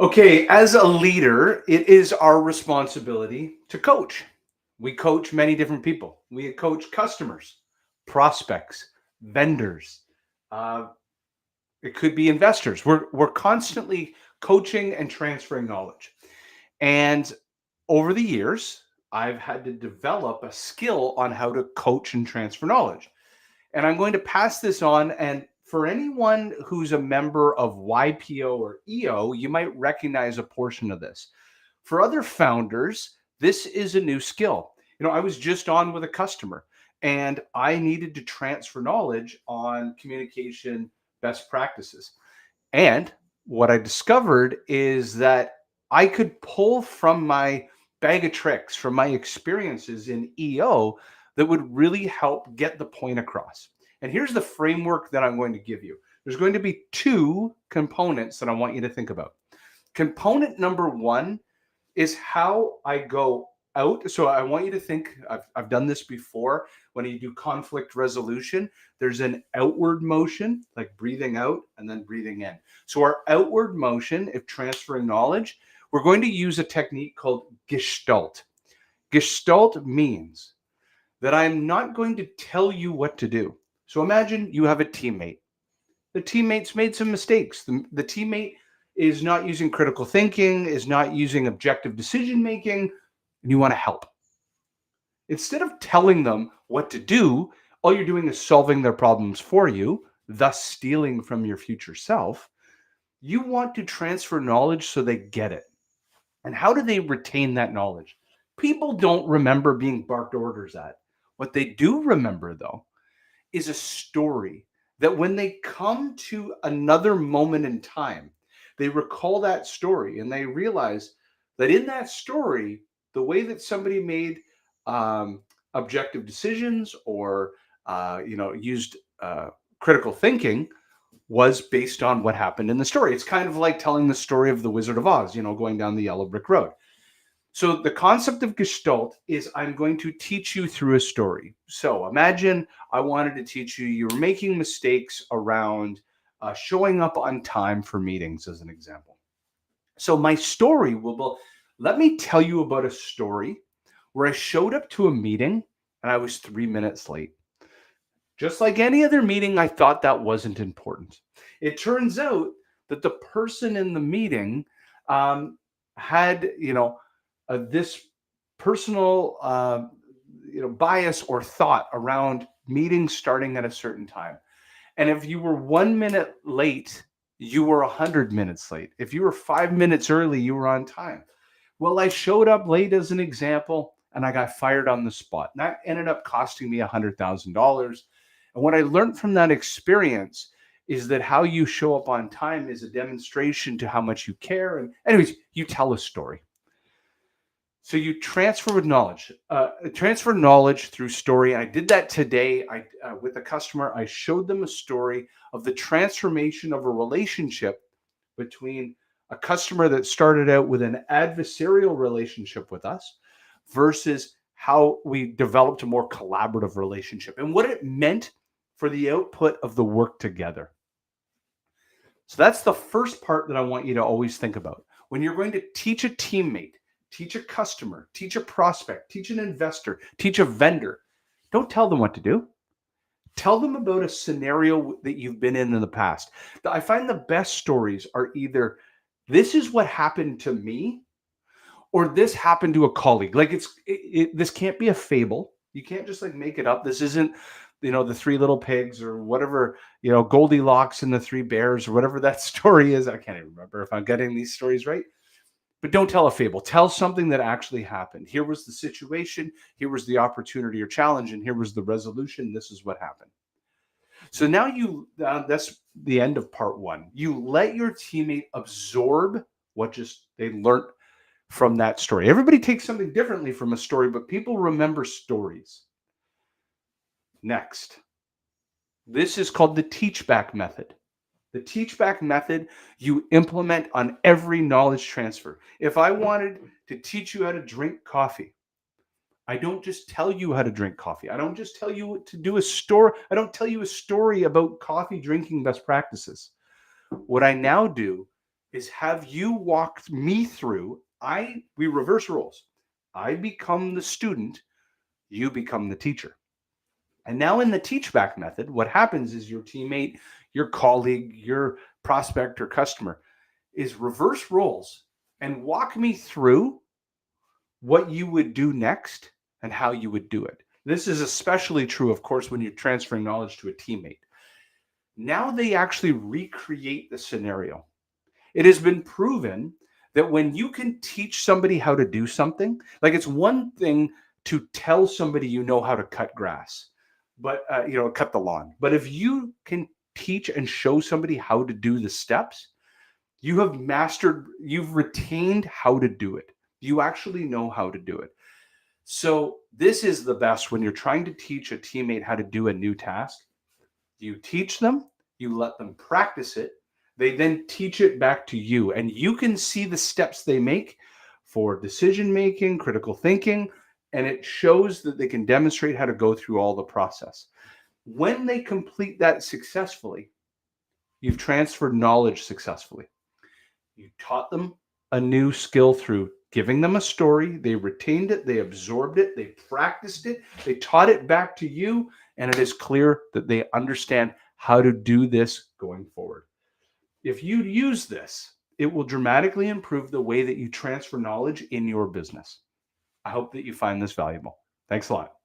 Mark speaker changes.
Speaker 1: Okay, as a leader, it is our responsibility to coach. We coach many different people. We coach customers, prospects, vendors. Uh, it could be investors. We're constantly coaching and transferring knowledge. And over the years, I've had to develop a skill on how to coach and transfer knowledge. And I'm going to pass this on. And for anyone who's a member of YPO or EO, you might recognize a portion of this. For other founders, this is a new skill. I was just on with a customer and I needed to transfer knowledge on communication best practices. And what I discovered is that I could pull from my bag of tricks, from my experiences in EO, that would really help get the point across. And here's the framework that I'm going to give you. There's going to be two components that I want you to think about. Component number one is how I go out. So I want you to think, I've done this before. When you do conflict resolution, there's an outward motion, like breathing out and then breathing in. So our outward motion, if transferring knowledge, we're going to use a technique called Gestalt. Gestalt means that I'm not going to tell you what to do. So imagine you have a teammate. The teammate's made some mistakes. The teammate is not using critical thinking, is not using objective decision making, and you want to help. Instead of telling them what to do, all you're doing is solving their problems for you, thus stealing from your future self. You want to transfer knowledge so they get it. And how do they retain that knowledge? People don't remember being barked orders at. What they do remember, though, is a story that when they come to another moment in time, they recall that story and they realize that in that story, the way that somebody made objective decisions or used critical thinking was based on what happened in the story. It's kind of like telling the story of the Wizard of Oz, going down the yellow brick road. So the concept of Gestalt is I'm going to teach you through a story. So imagine I wanted to teach you were making mistakes around showing up on time for meetings, as an example. So my story let me tell you about a story where I showed up to a meeting and I was 3 minutes late. Just like any other meeting, I thought that wasn't important. It turns out that the person in the meeting had, this personal, bias or thought around meetings starting at a certain time. And if you were 1 minute late, you were 100 minutes late. If you were 5 minutes early, you were on time. Well, I showed up late as an example, and I got fired on the spot. And that ended up costing me $100,000. And what I learned from that experience is that how you show up on time is a demonstration to how much you care. And anyways, you tell a story. So you transfer knowledge through story. I did that today. With a customer, I showed them a story of the transformation of a relationship between a customer that started out with an adversarial relationship with us versus how we developed a more collaborative relationship and what it meant for the output of the work together. So that's the first part that I want you to always think about. When you're going to teach a teammate, teach a customer, teach a prospect, teach an investor, teach a vendor, don't tell them what to do. Tell them about a scenario that you've been in the past. I find the best stories are either this is what happened to me or this happened to a colleague. Like this can't be a fable. You can't just like make it up. This isn't, the Three Little Pigs or whatever, Goldilocks and the Three Bears or whatever that story is. I can't even remember if I'm getting these stories right. But don't tell a fable. Tell something that actually happened. Here was the situation. Here was the opportunity or challenge. And here was the resolution. This is what happened. So now that's the end of part one. You let your teammate absorb what they learned from that story. Everybody takes something differently from a story, but people remember stories. Next, this is called the teach back method. The teach back method you implement on every knowledge transfer. If I wanted to teach you how to drink coffee, I don't just tell you how to drink coffee. I don't just tell you to do a story. I don't tell you a story about coffee drinking best practices. What I now do is have you walked me through. We reverse roles. I become the student, you become the teacher. And now in the teach back method, what happens is your teammate, your colleague, your prospect or customer is reverse roles and walk me through what you would do next and how you would do it. This is especially true, of course, when you're transferring knowledge to a teammate. Now they actually recreate the scenario. It has been proven that when you can teach somebody how to do something, like it's one thing to tell somebody you know how to cut grass, but cut the lawn. But if you can teach and show somebody how to do the steps, you've retained how to do it. You actually know how to do it. So this is the best when you're trying to teach a teammate how to do a new task. You teach them, you let them practice it. They then teach it back to you, and you can see the steps they make for decision making, critical thinking, and it shows that they can demonstrate how to go through all the process. When they complete that successfully, you've transferred knowledge successfully. You taught them a new skill through giving them a story. They retained it, they absorbed it, they practiced it, they taught it back to you, and it is clear that they understand how to do this going forward. If you use this, it will dramatically improve the way that you transfer knowledge in your business. I hope that you find this valuable. Thanks a lot.